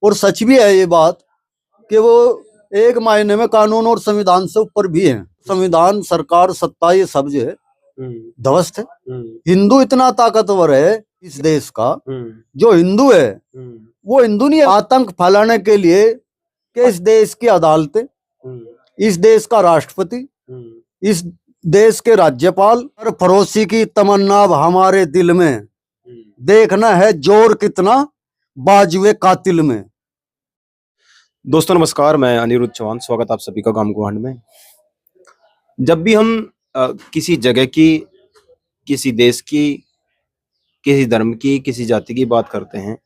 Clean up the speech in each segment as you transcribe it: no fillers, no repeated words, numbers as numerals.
और सच भी है ये बात कि वो एक मायने में कानून और संविधान से ऊपर भी है। संविधान, सरकार, सत्ता, ये सब जो है ध्वस्त है। हिंदू इतना ताकतवर है इस देश का, जो हिंदू है वो हिंदू नहीं है। आतंक फैलाने के लिए कि इस देश की अदालतें, इस देश का राष्ट्रपति, इस देश के राज्यपाल और पड़ोसी की तमन्ना अब हमारे दिल में, देखना है जोर कितना बाजुए कातिल में। दोस्तों नमस्कार, मैं अनिरुद्ध चौहान, स्वागत आप सभी का गांव गोहांड में। जब भी हम किसी जगह की, किसी देश की, किसी धर्म की, किसी जाति की बात करते हैं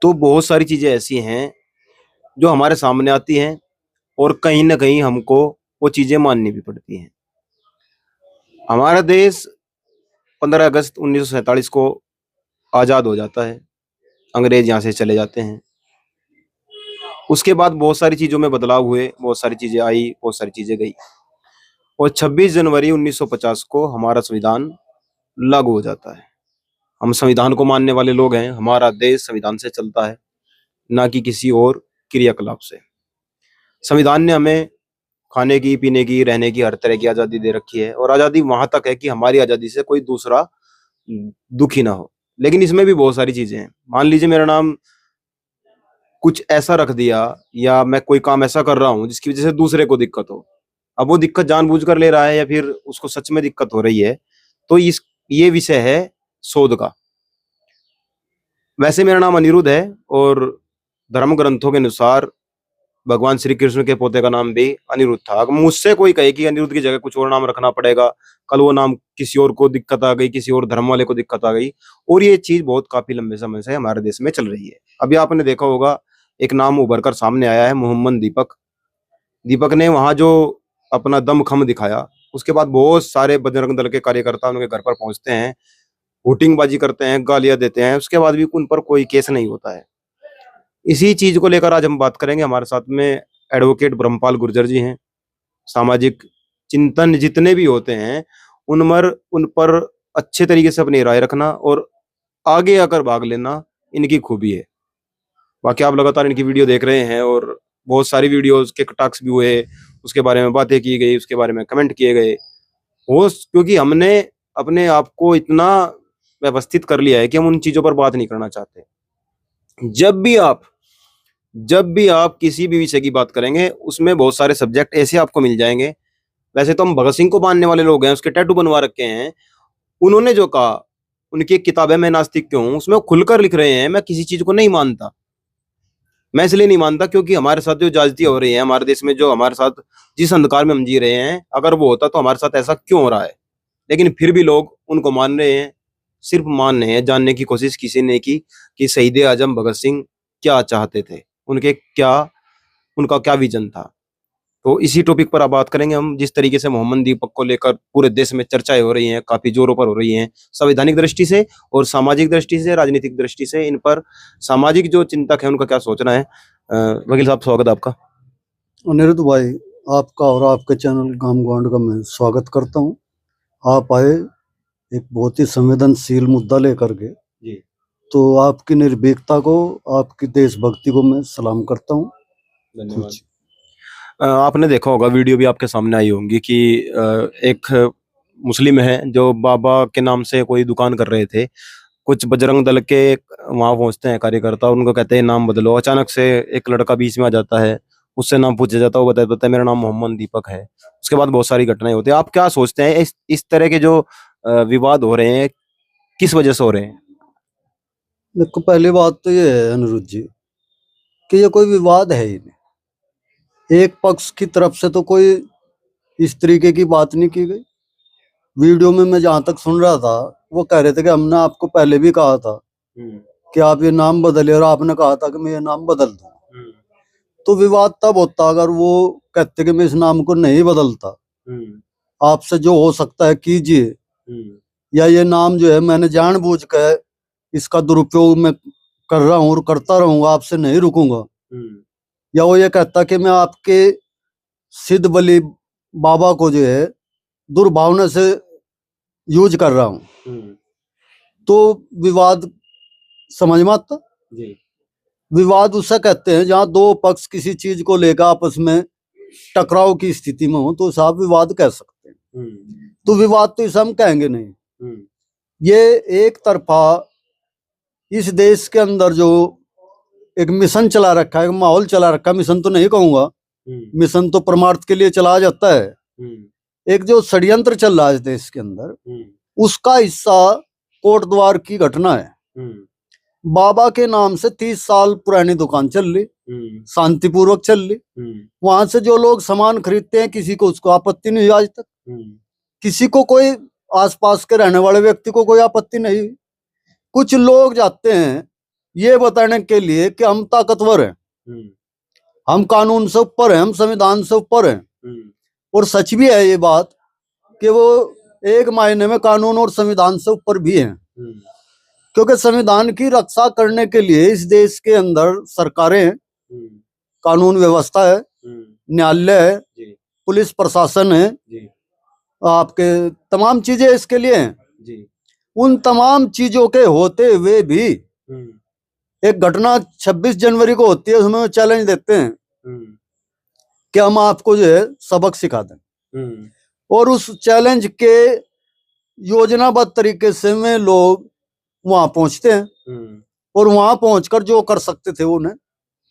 तो बहुत सारी चीजें ऐसी हैं जो हमारे सामने आती हैं और कहीं ना कहीं हमको वो चीजें माननी भी पड़ती हैं। हमारा देश 15 अगस्त 1947 को आज़ाद हो जाता है, अंग्रेज यहाँ से चले जाते हैं। उसके बाद बहुत सारी चीज़ों में बदलाव हुए, बहुत सारी चीज़ें आई, बहुत सारी चीज़ें गई और 26 जनवरी 1950 को हमारा संविधान लागू हो जाता है। हम संविधान को मानने वाले लोग हैं। हमारा देश संविधान से चलता है, ना कि किसी और क्रियाकलाप से। संविधान ने हमें खाने की, पीने की, रहने की हर तरह की आज़ादी दे रखी है और आज़ादी वहां तक है कि हमारी आज़ादी से कोई दूसरा दुखी ना हो। लेकिन इसमें भी बहुत सारी चीजें हैं। मान लीजिए मेरा नाम कुछ ऐसा रख दिया या मैं कोई काम ऐसा कर रहा हूं जिसकी वजह से दूसरे को दिक्कत हो। अब वो दिक्कत जानबूझकर ले रहा है या फिर उसको सच में दिक्कत हो रही है, तो ये विषय है शोध का। वैसे मेरा नाम अनिरुद्ध है और धर्म ग्रंथों के अनुसार भगवान श्री कृष्ण के पोते का नाम भी अनिरुद्ध था। अगर मुझसे कोई कहे कि अनिरुद्ध की जगह कुछ और नाम रखना पड़ेगा, कल वो नाम किसी और को दिक्कत आ गई, किसी और धर्म वाले को दिक्कत आ गई, और ये चीज बहुत काफी लंबे समय से हमारे देश में चल रही है। अभी आपने देखा होगा एक नाम उभर कर सामने आया है, मोहम्मद दीपक। दीपक ने वहां जो अपना दमखम दिखाया, उसके बाद बहुत सारे बजरंग दल के कार्यकर्ता उनके घर पर पहुंचते हैं, हुटिंगबाजी करते हैं, गालियां देते हैं, उसके बाद भी उन पर कोई केस नहीं होता है। इसी चीज को लेकर आज हम बात करेंगे। हमारे साथ में एडवोकेट ब्रह्मपाल गुर्जर जी हैं। सामाजिक चिंतन जितने भी होते हैं उन पर अच्छे तरीके से अपनी राय रखना और आगे आकर भाग लेना इनकी खूबी है। बाकी आप लगातार इनकी वीडियो देख रहे हैं और बहुत सारी वीडियोस के टॉक्स भी हुए, उसके बारे में बातें की गई, उसके बारे में कमेंट किए गए। वो क्योंकि हमने अपने आप को इतना व्यवस्थित कर लिया है कि हम उन चीजों पर बात नहीं करना चाहते। जब भी आप किसी भी विषय की बात करेंगे उसमें बहुत सारे सब्जेक्ट ऐसे आपको मिल जाएंगे। वैसे तो हम भगत सिंह को मानने वाले लोग हैं, उसके टैटू बनवा रखे हैं। उन्होंने जो कहा, उनकी एक किताब है मैं नास्तिक क्यों हूं, उसमें वो खुलकर लिख रहे हैं मैं किसी चीज को नहीं मानता। मैं इसलिए नहीं मानता क्योंकि हमारे साथ जो ज्यादती हो रही है हमारे देश में, जो हमारे साथ जिस अंधकार में हम जी रहे हैं, अगर वो होता तो हमारे साथ ऐसा क्यों हो रहा है। लेकिन फिर भी लोग उनको मान रहे हैं। सिर्फ मान रहे हैं, जानने की कोशिश किसी ने की कि शहीद आजम भगत सिंह क्या चाहते थे, उनका क्या विजन था। तो इसी टॉपिक पर आप बात करेंगे हम। जिस तरीके से मोहम्मद दीपक को लेकर पूरे देश में चर्चाएं हो रही हैं, काफी जोरों पर हो रही हैं, संवैधानिक दृष्टि से और सामाजिक दृष्टि से, राजनीतिक दृष्टि से, इन पर सामाजिक जो चिंतक है उनका क्या सोचना है। वकील साहब, स्वागत है आपका। अनिरुद्ध भाई, आपका और आपके चैनल गांव गोहांड का मैं स्वागत करता हूँ। आप आए एक बहुत ही संवेदनशील मुद्दा लेकर के जी, तो आपकी निर्भीकता को, आपकी देशभक्ति को मैं सलाम करता हूँ। धन्यवाद। आपने देखा होगा, वीडियो भी आपके सामने आई होंगी कि एक मुस्लिम है जो बाबा के नाम से कोई दुकान कर रहे थे। कुछ बजरंग दल के वहां पहुंचते हैं कार्यकर्ता, उनको कहते हैं नाम बदलो। अचानक से एक लड़का बीच में आ जाता है, उससे नाम पूछा जाता है, वो बताता है मेरा नाम मोहम्मद दीपक है। उसके बाद बहुत सारी घटनाएं होती है। आप क्या सोचते हैं इस तरह के जो विवाद हो रहे हैं, किस वजह से हो रहे हैं? देखो, पहली बात तो ये है अनिरुद्ध जी कि ये कोई विवाद है ही नहीं। एक पक्ष की तरफ से तो कोई इस तरीके की बात नहीं की गई। वीडियो में मैं जहां तक सुन रहा था, वो कह रहे थे कि हमने आपको पहले भी कहा था कि आप ये नाम बदलिए, और आपने कहा था कि मैं ये नाम बदल दूं। तो विवाद तब होता अगर वो कहते कि मैं इस नाम को नहीं बदलता, आपसे जो हो सकता है कीजिए, या ये नाम जो है मैंने जानबूझकर इसका दुरुपयोग मैं कर रहा हूँ और करता रहूंगा, आपसे नहीं रुकूंगा। या वो ये कहता कि मैं आपके सिद्ध बली बाबा को जो है दुर्भावना से यूज कर रहा हूँ, तो विवाद समझ में आता। विवाद उसे कहते हैं जहां दो पक्ष किसी चीज को लेकर आपस में टकराव की स्थिति में हो, तो उसे आप विवाद कह सकते हैं। तो विवाद तो इसे हम कहेंगे नहीं। ये एक तरफा इस देश के अंदर जो एक मिशन चला रखा है, माहौल चला रखा है, मिशन तो नहीं कहूंगा, मिशन तो परमार्थ के लिए चलाया जाता है। एक जो षड्यंत्र चल रहा है इस देश के अंदर, उसका हिस्सा कोट द्वार की घटना है। बाबा के नाम से 30 साल पुरानी दुकान चल रही, शांतिपूर्वक चल रही। वहां से जो लोग सामान खरीदते हैं, किसी को उसको आपत्ति नहीं हुई आज तक, किसी को, कोई आसपास के रहने वाले व्यक्ति को कोई आपत्ति नहीं हुई। कुछ लोग जाते हैं ये बताने के लिए कि हम ताकतवर हैं, हम कानून से ऊपर हैं, हम संविधान से ऊपर हैं। और सच भी है ये बात कि वो एक मायने में कानून और संविधान से ऊपर भी हैं, क्योंकि संविधान की रक्षा करने के लिए इस देश के अंदर सरकारें हैं, कानून व्यवस्था है, न्यायालय है, पुलिस प्रशासन है, आपके तमाम चीजें इसके लिए हैं। उन तमाम चीजों के होते हुए भी एक घटना 26 जनवरी को होती है, उसमें चैलेंज देते हैं कि हम आपको जो है सबक सिखा दें। और उस चैलेंज के योजनाबद्ध तरीके से में लोग वहां पहुंचते हैं और वहां पहुंचकर जो कर सकते थे उन्हें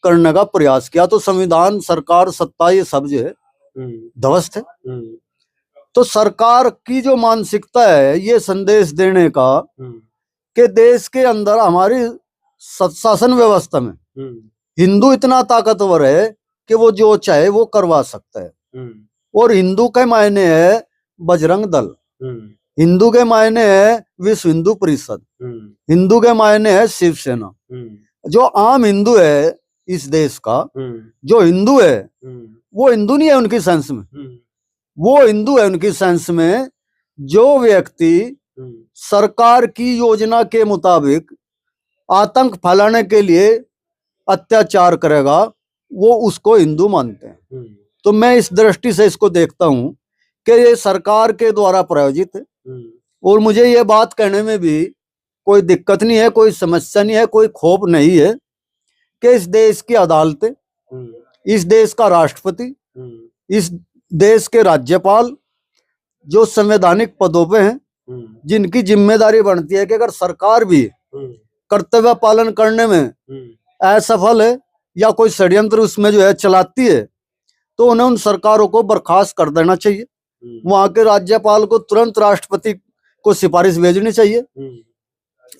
करने का प्रयास किया। तो संविधान, सरकार, सत्ता, ये सब जो है ध्वस्त है। तो सरकार की जो मानसिकता है ये संदेश देने का कि देश के अंदर हमारी शासन व्यवस्था में हिंदू इतना ताकतवर है कि वो जो चाहे वो करवा सकता है। और हिंदू के मायने है बजरंग दल, हिंदू के मायने है विश्व हिंदू परिषद, हिंदू के मायने है शिवसेना। जो आम हिंदू है इस देश का, जो हिंदू है वो हिंदू नहीं है उनकी सेंस में, वो हिंदू है उनकी सेंस में जो व्यक्ति सरकार की योजना के मुताबिक आतंक फैलाने के लिए अत्याचार करेगा, वो उसको हिंदू मानते हैं। तो मैं इस दृष्टि से इसको देखता हूं कि ये सरकार के द्वारा प्रायोजित है। और मुझे ये बात कहने में भी कोई दिक्कत नहीं है, कोई समस्या नहीं है, कोई खौफ नहीं है कि इस देश की अदालतें, इस देश का राष्ट्रपति, इस देश के राज्यपाल जो संवैधानिक पदों पे हैं, जिनकी जिम्मेदारी बनती है कि अगर सरकार भी कर्तव्य पालन करने में असफल है या कोई षड्यंत्र उसमें जो है चलाती है, तो उन्हें उन सरकारों को बर्खास्त कर देना चाहिए। वहां के राज्यपाल को तुरंत राष्ट्रपति को सिफारिश भेजनी चाहिए।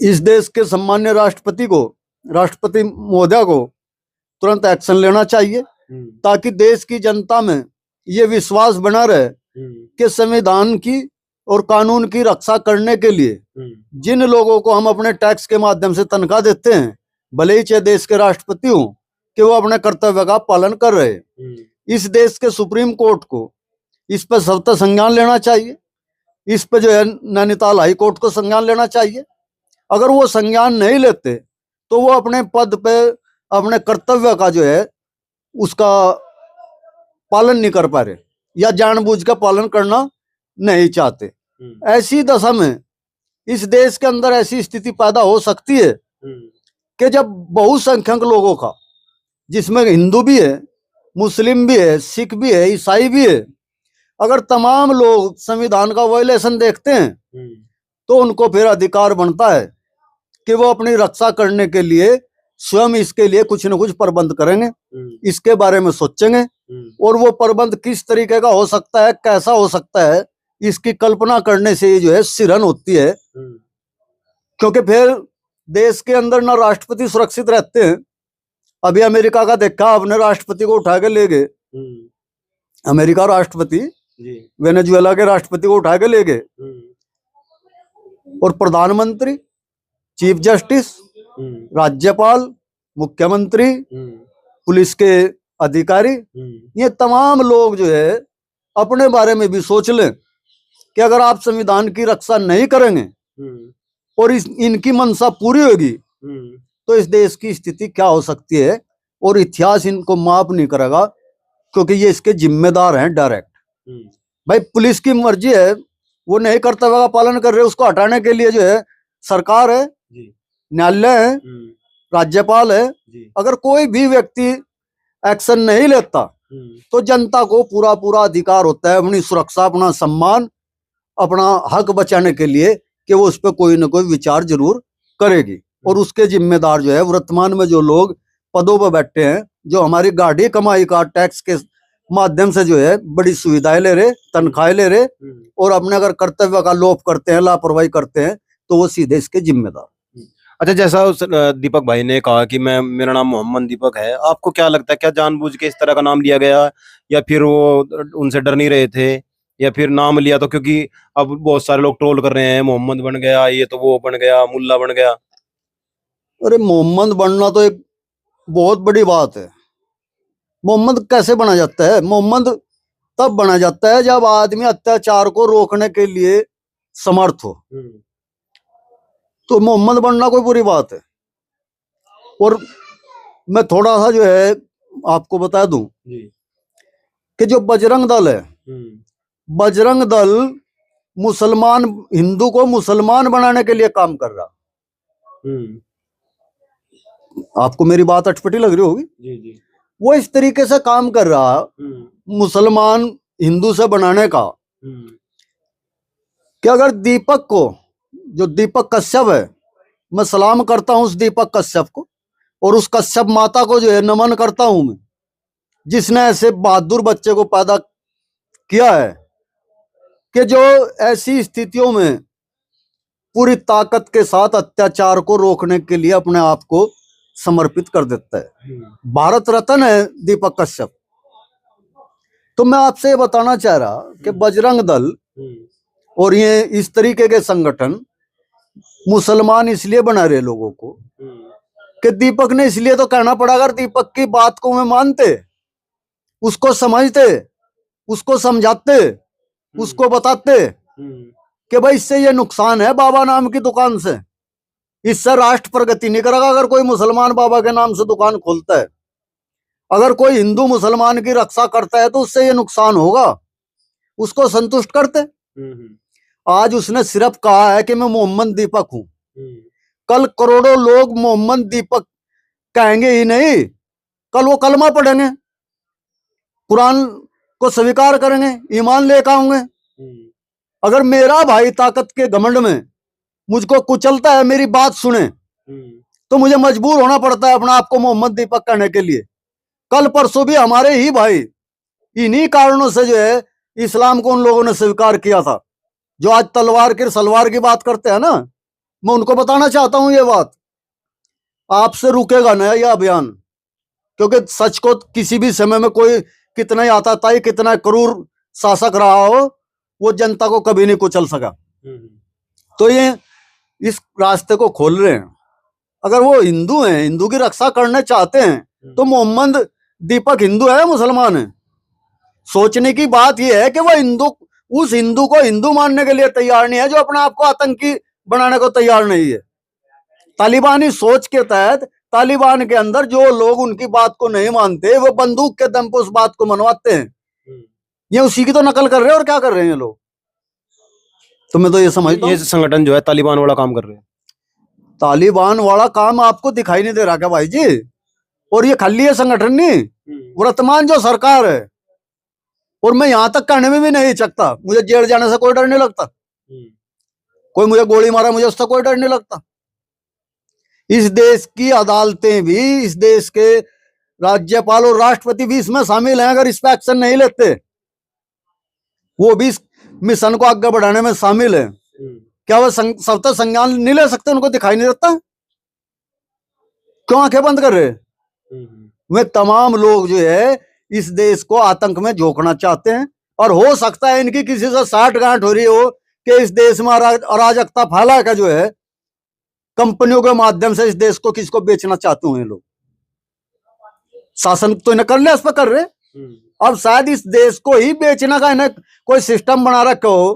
इस देश के सम्मान्य राष्ट्रपति को, राष्ट्रपति महोदय को तुरंत एक्शन लेना चाहिए, ताकि देश की जनता में ये विश्वास बना रहे कि संविधान की और कानून की रक्षा करने के लिए जिन लोगों को हम अपने टैक्स के माध्यम से तनख्वाह देते हैं, भले ही चाहे देश के राष्ट्रपति हो, कि वो अपने कर्तव्य का पालन कर रहे हैं। इस देश के सुप्रीम कोर्ट को इस पर सख्त संज्ञान लेना चाहिए, इस पर जो है नैनीताल हाई कोर्ट को संज्ञान लेना चाहिए। अगर वो संज्ञान नहीं लेते तो वो अपने पद पे अपने कर्तव्य का जो है उसका पालन नहीं कर पा रहे या जानबूझ कर पालन करना नहीं चाहते। ऐसी दशा में इस देश के अंदर ऐसी स्थिति पैदा हो सकती है कि जब बहुसंख्यक लोगों का, जिसमें हिंदू भी है, मुस्लिम भी है, सिख भी है, ईसाई भी है, अगर तमाम लोग संविधान का वायलेशन देखते हैं तो उनको फिर अधिकार बनता है कि वो अपनी रक्षा करने के लिए स्वयं इसके लिए कुछ न कुछ प्रबंध करेंगे, इसके बारे में सोचेंगे। और वो प्रबंध किस तरीके का हो सकता है, कैसा हो सकता है, इसकी कल्पना करने से जो है सिरहन होती है। क्योंकि फिर देश के अंदर ना राष्ट्रपति सुरक्षित रहते हैं। अभी अमेरिका का देखा, अपने राष्ट्रपति को उठा के ले गए, अमेरिका राष्ट्रपति वेनेजुएला के राष्ट्रपति को उठा के ले गए। और प्रधानमंत्री, चीफ जस्टिस, राज्यपाल, मुख्यमंत्री, पुलिस के अधिकारी, ये तमाम लोग जो है अपने बारे में भी सोच लें कि अगर आप संविधान की रक्षा नहीं करेंगे और इनकी मंशा पूरी होगी तो इस देश की स्थिति क्या हो सकती है। और इतिहास इनको माफ नहीं करेगा, क्योंकि ये इसके जिम्मेदार हैं डायरेक्ट। भाई पुलिस की मर्जी है, वो नहीं कर्तव्य का पालन कर रहे, उसको हटाने के लिए जो है सरकार है, न्यायालय है, राज्यपाल है, जी। अगर कोई भी व्यक्ति एक्शन नहीं लेता तो जनता को पूरा पूरा अधिकार होता है अपनी सुरक्षा, अपना सम्मान, अपना हक बचाने के लिए कि वो उस पर कोई ना कोई विचार जरूर करेगी। और उसके जिम्मेदार जो है वर्तमान में जो लोग पदों पर बैठे हैं, जो हमारी गाड़ी कमाई का टैक्स के माध्यम से जो है बड़ी सुविधाएं ले रहे, तनख्वाहें ले रहे, और अपने अगर कर्तव्य का लोप करते हैं, लापरवाही करते हैं, तो वो सीधे इसके जिम्मेदार। अच्छा, जैसा दीपक भाई ने कहा कि मेरा नाम मोहम्मद दीपक है, आपको क्या लगता है, क्या जानबूझ के इस तरह का नाम लिया गया, या फिर वो उनसे डर नहीं रहे थे, या फिर नाम लिया तो क्योंकि अब बहुत सारे लोग ट्रोल कर रहे हैं, मोहम्मद बन गया, ये तो वो बन गया, मुल्ला बन गया। अरे मोहम्मद बनना तो एक बहुत बड़ी बात है। मोहम्मद कैसे बना जाता है? मोहम्मद तब बना जाता है जब आदमी अत्याचार को रोकने के लिए समर्थ हो, तो मोहम्मद बनना कोई बुरी बात है। और मैं थोड़ा सा जो है आपको बता दूं कि जो बजरंग दल है, बजरंग दल मुसलमान, हिंदू को मुसलमान बनाने के लिए काम कर रहा। आपको मेरी बात अटपटी लग रही होगी। जी। वो इस तरीके से काम कर रहा मुसलमान हिंदू से बनाने का कि अगर दीपक को, जो दीपक कश्यप है, मैं सलाम करता हूं उस दीपक कश्यप को, और उस कश्यप माता को जो है नमन करता हूं मैं, जिसने ऐसे बहादुर बच्चे को पैदा किया है कि जो ऐसी स्थितियों में पूरी ताकत के साथ अत्याचार को रोकने के लिए अपने आप को समर्पित कर देता है। भारत रत्न है दीपक कश्यप। तो मैं आपसे ये बताना चाह रहा कि बजरंग दल और ये इस तरीके के संगठन मुसलमान इसलिए बना रहे लोगों को कि दीपक ने इसलिए तो कहना पड़ा, अगर दीपक की बात को मैं मानते, उसको समझते, उसको समझाते, उसको बताते कि भाई इससे ये नुकसान है बाबा नाम की दुकान से, इससे राष्ट्र प्रगति नहीं करेगा अगर कोई मुसलमान बाबा के नाम से दुकान खोलता है, अगर कोई हिंदू मुसलमान की रक्षा करता है तो उससे ये नुकसान होगा, उसको संतुष्ट करते। आज उसने सिर्फ कहा है कि मैं मोहम्मद दीपक हूं, कल करोड़ों लोग मोहम्मद दीपक कहेंगे ही नहीं, कल वो कलमा पढ़ेंगे, कुरान को स्वीकार करेंगे, ईमान लेकर आएंगे। अगर मेरा भाई ताकत के घमंड में मुझको कुचलता है, मेरी बात सुने, तो मुझे मजबूर होना पड़ता है अपना आपको मोहम्मद दीपक कहने के लिए। कल परसों भी हमारे ही भाई इन्हीं कारणों से जो है इस्लाम को उन लोगों ने स्वीकार किया था, जो आज तलवार की सलवार की बात करते हैं ना। मैं उनको बताना चाहता हूं ये बात, आपसे रुकेगा ना यह अभियान, क्योंकि सच को किसी भी समय में कोई कितना ही आताताई, कितना क्रूर शासक रहा हो, वो जनता को कभी नहीं कुचल सका। तो ये इस रास्ते को खोल रहे हैं। अगर वो हिंदू हैं, हिंदू की रक्षा करने चाहते हैं, तो मोहम्मद दीपक हिंदू है मुसलमान है? सोचने की बात यह है कि वो हिंदू, उस हिंदू को हिंदू मानने के लिए तैयार नहीं है जो अपने आप को आतंकी बनाने को तैयार नहीं है। तालिबानी सोच के तहत तालिबान के अंदर जो लोग उनकी बात को नहीं मानते, वो बंदूक के दम पर उस बात को मनवाते हैं। ये उसी की तो नकल कर रहे हैं। और क्या कर रहे हैं ये लोग? तो मैं तो ये समझता हूँ ये संगठन जो है तालिबान वाला काम कर रहे हैं। तालिबान वाला काम आपको दिखाई नहीं दे रहा क्या भाई जी? और ये खाली ये संगठन नहीं, वर्तमान जो सरकार है, और मैं यहां तक कहने में भी नहीं सकता, मुझे जेल जाने से कोई डर नहीं लगता, कोई मुझे गोली मारा मुझे उससे कोई डर नहीं लगता। इस देश की अदालतें भी, इस देश के राज्यपाल और राष्ट्रपति भी इसमें शामिल हैं। अगर इस पर एक्शन नहीं लेते, वो भी इस मिशन को आगे बढ़ाने में शामिल है, क्या वो सत्ता संज्ञान नहीं ले सकते? उनको दिखाई नहीं देता? क्यों आंखें बंद कर रहे? वे तमाम लोग जो है इस देश को आतंक में झोंकना चाहते हैं, और हो सकता है इनकी किसी से साठगांठ हो रही हो कि इस देश में अराजकता फैला का जो है कंपनियों के माध्यम से इस देश को किसको बेचना चाहते हो ये लोग। शासन तो इन्हें कर लिया, इस पर कर रहे। अब शायद इस देश को ही बेचने का इन्हें कोई सिस्टम बना रखा हो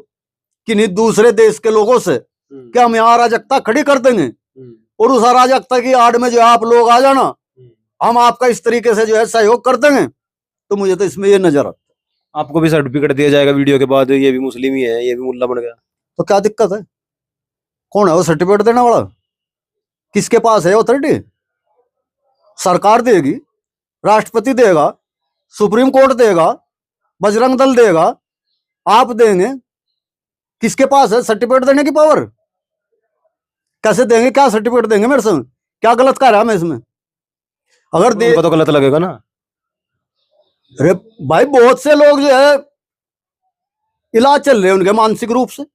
कि नहीं दूसरे देश के लोगों से कि हम यहाँ अराजकता खड़ी कर देंगे, और उस अराजकता की आड़ में जो है आप लोग आ जाना, हम आपका इस तरीके से जो है सहयोग कर देंगे। तो मुझे तो इसमें ये नजर आता है। आपको भी सर्टिफिकेट दिया जाएगा वीडियो के बाद, ये भी मुस्लिम ही है, ये भी मुल्ला बन गया, तो क्या दिक्कत है? कौन है वो सर्टिफिकेट देने वाला? किसके पास है अथॉरिटी? सरकार देगी, राष्ट्रपति देगा, सुप्रीम कोर्ट देगा, बजरंग दल देगा, आप देंगे। किसके पास है सर्टिफिकेट देने की पावर? कैसे देंगे? क्या सर्टिफिकेट देंगे मेरे से? क्या गलत कह रहा मैं इसमें? अगर दे उनको तो गलत लगेगा ना। अरे भाई, बहुत से लोग जो है इलाज चल रहे हैं उनके मानसिक रूप से।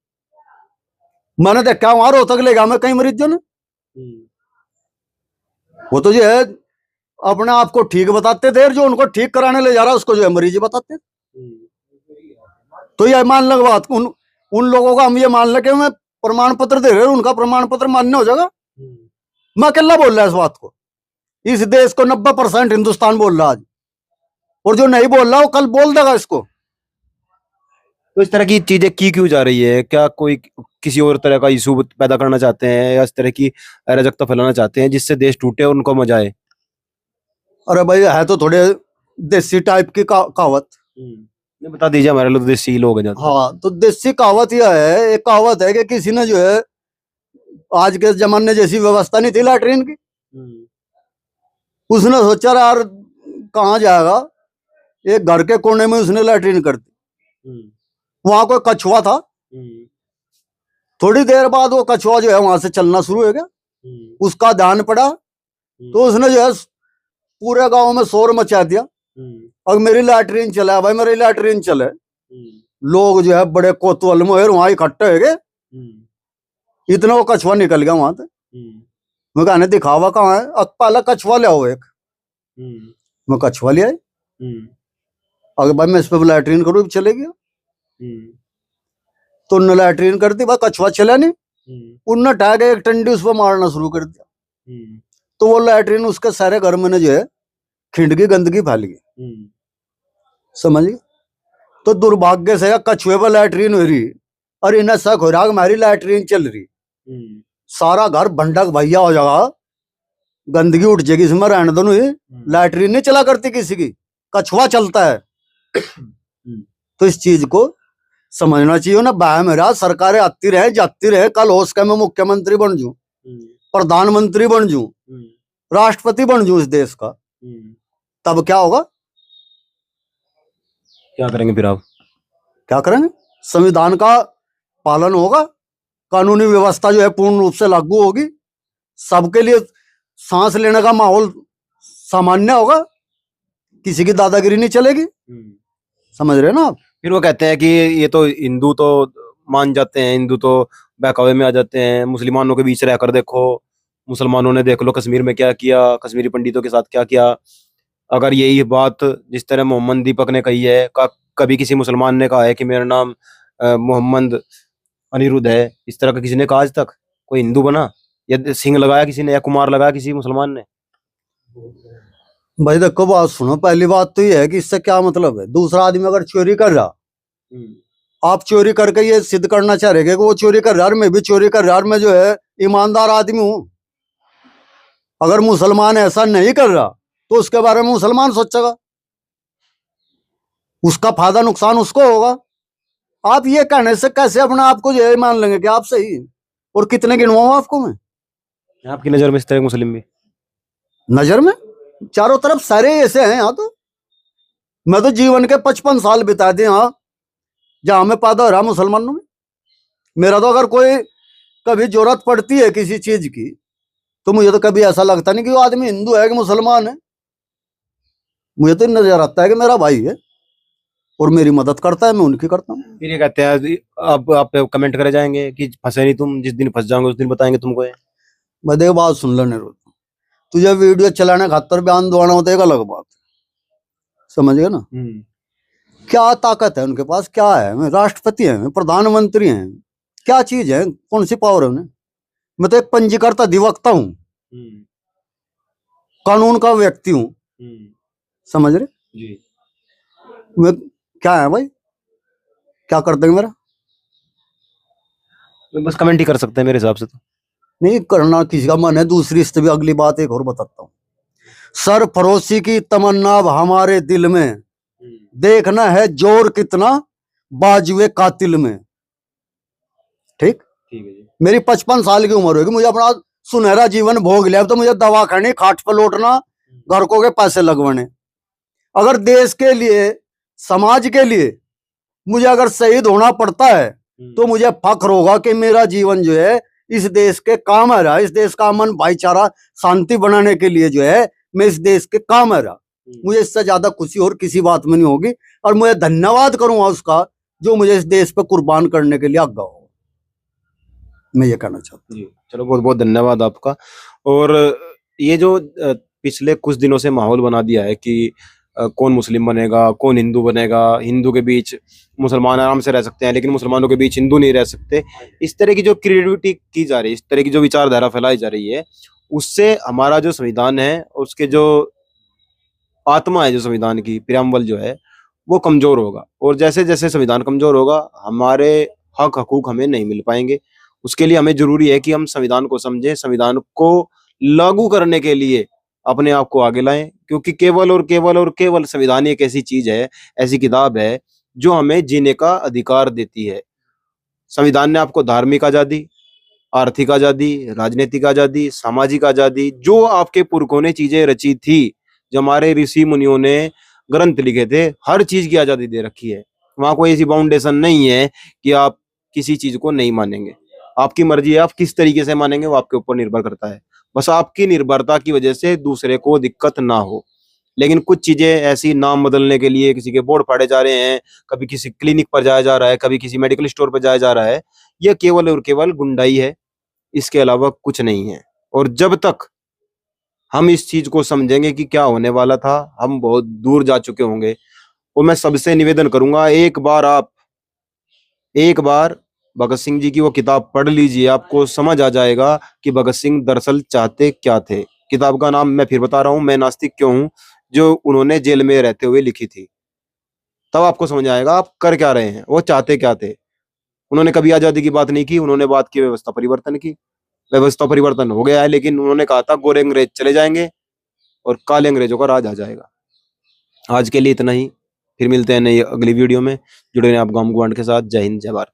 मैंने देखा वहां रोहतक ले गया मैं कई मरीजों ने, वो तो जो है अपने आप को ठीक बताते थे, जो उनको ठीक कराने ले जा रहा है उसको जो है मरीज बताते। तो ये मान लो बात, उन लोगों का हम ये मान लें कि मैं प्रमाण पत्र दे रहे हैं, उनका प्रमाण पत्र मान्य हो जाएगा। मैं अकेला बोल रहा है इस बात को, इस देश को 90% हिंदुस्तान बोल रहा आज, और जो नहीं बोल रहा वो कल बोल देगा इसको। तो इस तरह की चीजें की क्यों जा रही है? क्या कोई किसी और तरह का इशू पैदा करना चाहते हैं, या इस तरह की अराजकता फैलाना चाहते हैं जिससे देश टूटे और उनको मजा आए? अरे भाई, है तो थोड़े देसी टाइप की कहावत। नहीं, बता दीजिए, हमारे लोग देसी लोग हैं ज्यादा। हाँ, तो देसी कहावत यह है, एक कहावत है कि किसी ने जो है आज के जमाने जैसी व्यवस्था नहीं थी लैट्रिन की, उसने सोचा यार कहाँ जाएगा, एक घर के कोने में उसने लैट्रिन कर दी। वहां कोई कछुआ था, थोड़ी देर बाद वो कछुआ जो है वहां से चलना शुरू हो गया, उसका ध्यान पड़ा, तो उसने जो है पूरे गांव में शोर मचा दिया, अब मेरी लैट्रिन चला भाई, मेरी लैट्रिन चले। लोग जो है बड़े कोतवाल में वहां इकट्ठे हो गए, इतना वो कछुआ निकल गया वहां से। मैं कहने दिखावा कहाँ है? पहला कछुआ ले आओ एक। मैं कछुआ ले आए, अगर भाई मैं इस पे लैट्रिन करूँ चले गया, तो उन्होंने लैट्रिन कर दी, भाई कछुआ चला नहीं, उनने ढा के एक टंडी उस पर मारना शुरू कर दिया, तो वो लैट्रिन उसके सारे घर में जो है खिंडगी गंदगी फैल गई, समझ गए? तो दुर्भाग्य से कछुए पर लैट्रिन हो रही और इन्हें शक हो रहा हमारी लैट्रिन चल रही, सारा घर भंडक भैया हो जाएगा, गंदगी उठ जाएगी इसमें, रहने दो। लैट्रिन नहीं चला करती किसी की, कछुआ चलता है। तो इस चीज को समझना चाहिए ना। बाय मेरा सरकारें आती रहे जाती रहे, कल होश के मैं मुख्यमंत्री बन जूं, प्रधानमंत्री बन जूं, राष्ट्रपति बन जूं इस देश का, तब क्या होगा? क्या करेंगे फिर आप? क्या करेंगे? संविधान का पालन होगा, कानूनी व्यवस्था जो है पूर्ण रूप से लागू होगी, सबके लिए सांस लेने का माहौल सामान्य होगा, किसी की दादागिरी नहीं चलेगी। समझ रहे हैं ना आप? फिर वो कहते हैं कि ये तो हिंदू तो मान जाते हैं, हिंदू तो बहकावे में आ जाते हैं, मुसलमानों के बीच रहकर देखो, मुसलमानों ने देख लो कश्मीर में क्या किया, कश्मीरी पंडितों के साथ क्या किया। अगर यही बात जिस तरह मोहम्मद दीपक ने कही है, कभी किसी मुसलमान ने कहा है कि मेरा नाम मोहम्मद अनिरुद्ध है, इस तरह का किसी ने कहा आज तक? कोई हिंदू बना या सिंह लगाया किसी ने, या कुमार लगाया किसी मुसलमान ने? भाई देखो, बात सुनो, पहली बात तो ये है कि इससे क्या मतलब है? दूसरा आदमी अगर चोरी कर रहा, आप चोरी करके ये सिद्ध करना चाह रहे कि वो चोरी कर रहा है, मैं भी चोरी कर रहा, मैं जो है ईमानदार आदमी हूं। अगर मुसलमान ऐसा नहीं कर रहा तो उसके बारे में मुसलमान सोचेगा, उसका फायदा नुकसान उसको होगा। आप ये कहने से कैसे अपने आप को जो है मान लेंगे कि आप सही? और कितने गिनवाऊं आपको मैं? आपकी नजर में इस तरह मुस्लिम भी? नजर में चारों तरफ सारे ऐसे हैं। यहाँ तो मैं तो जीवन के 55 साल बिता दिए यहाँ, जहां मैं पैदा हो रहा मुसलमानों में। मेरा तो अगर कोई कभी जरूरत पड़ती है किसी चीज की, तो मुझे तो कभी ऐसा लगता नहीं कि वो आदमी हिंदू है कि मुसलमान है। मुझे तो नजर आता है कि मेरा भाई है और मेरी मदद करता है, मैं उनकी करता हूँ। फिर ये कहते हैं अब आप कमेंट करे जाएंगे कि फंसे नहीं तुम, जिस दिन फंस जाओगे उस दिन बताएंगे तुमको। मैं देख बात सुन लो निरुद्ध, तुझे वीडियो चलाने खातर बयान दौड़ना होता है, एक अलग बात, समझ गए ना? क्या ताकत है उनके पास? क्या है? मैं राष्ट्रपति हैं, प्रधानमंत्री हैं, क्या चीज है? कौन सी पावर है उन्हें? मैं तो एक पंजीकृत अधिवक्ता हूं, कानून का व्यक्ति हूं, समझ रहे? जी। मैं क्या है भाई, क्या कर देंगे मेरा? बस कमेंट ही कर सकते हैं मेरे हिसाब से तो। नहीं करना किसी का मन है। दूसरी इससे भी अगली बात एक और बताता हूँ, सरफरोशी की तमन्ना अब हमारे दिल में, देखना है जोर कितना बाजुए कातिल में। ठीक है जी। मेरी 55 साल की उम्र होगी, मुझे अपना सुनहरा जीवन भोग लिया, तो मुझे दवा खाने खाट पर लौटना घर को के पैसे लगवाने। अगर देश के लिए, समाज के लिए मुझे अगर शहीद होना पड़ता है तो मुझे फख्र होगा कि मेरा जीवन जो है इस देश के काम आ रहा है, इस देश का अमन भाईचारा शांति बनाने के लिए जो है मैं इस देश के काम आ रहा। मुझे इससे ज्यादा खुशी और किसी बात में नहीं होगी, और मुझे धन्यवाद करूंगा उसका जो मुझे इस देश पे कुर्बान करने के लिए आज्ञा हो। मैं ये कहना चाहता हूँ। जी, चलो बहुत बहुत धन्यवाद आपका। और ये जो पिछले कुछ दिनों से माहौल बना दिया है कि कौन मुस्लिम बनेगा, कौन हिंदू बनेगा, हिंदू के बीच मुसलमान आराम से रह सकते हैं लेकिन मुसलमानों के बीच हिंदू नहीं रह सकते, इस तरह की जो क्रिएटिविटी की जा रही है, इस तरह की जो विचारधारा फैलाई जा रही है, उससे हमारा जो संविधान है, उसके जो आत्मा है, जो संविधान की प्रियम्बल जो है, वो कमजोर होगा। और जैसे जैसे संविधान कमजोर होगा, हमारे हक हकूक हमें नहीं मिल पाएंगे। उसके लिए हमें जरूरी है कि हम संविधान को समझें, संविधान को लागू करने के लिए अपने आप को आगे लाएं, क्योंकि केवल संविधान एक ऐसी चीज है, ऐसी किताब है जो हमें जीने का अधिकार देती है। संविधान ने आपको धार्मिक आजादी, आर्थिक आजादी, राजनीतिक आजादी, सामाजिक आजादी, जो आपके पुरखों ने चीजें रची थी, जो हमारे ऋषि मुनियों ने ग्रंथ लिखे थे, हर चीज की आजादी दे रखी है। वहां कोई ऐसी बाउंडेशन नहीं है कि आप किसी चीज को नहीं मानेंगे। आपकी मर्जी है, आप किस तरीके से मानेंगे वो आपके ऊपर निर्भर करता है। बस आपकी निर्भरता की वजह से दूसरे को दिक्कत ना हो। लेकिन कुछ चीजें ऐसी, नाम बदलने के लिए किसी के बोर्ड फाड़े जा रहे हैं, कभी किसी क्लिनिक पर जाया जा रहा है, कभी किसी मेडिकल स्टोर पर जाया जा रहा है, यह केवल और केवल गुंडाई है, इसके अलावा कुछ नहीं है। और जब तक हम इस चीज को समझेंगे कि क्या होने वाला था, हम बहुत दूर जा चुके होंगे। और मैं सबसे निवेदन करूंगा, एक बार भगत सिंह जी की वो किताब पढ़ लीजिए, आपको समझ आ जाएगा कि भगत सिंह दरअसल चाहते क्या थे। किताब का नाम मैं फिर बता रहा हूं, मैं नास्तिक क्यों हूं, जो उन्होंने जेल में रहते हुए लिखी थी। तब आपको समझ आएगा आप कर क्या रहे हैं, वो चाहते क्या थे। उन्होंने कभी आजादी की बात नहीं की, उन्होंने बात की व्यवस्था परिवर्तन की। व्यवस्था परिवर्तन हो गया है, लेकिन उन्होंने कहा था गोरे अंग्रेज चले जाएंगे और काले अंग्रेजों का राज आ जाएगा। आज के लिए इतना ही, फिर मिलते हैं नई अगली वीडियो में। जुड़े रहें आप गांव गुआंढ के साथ। जय हिंद, जय भारत।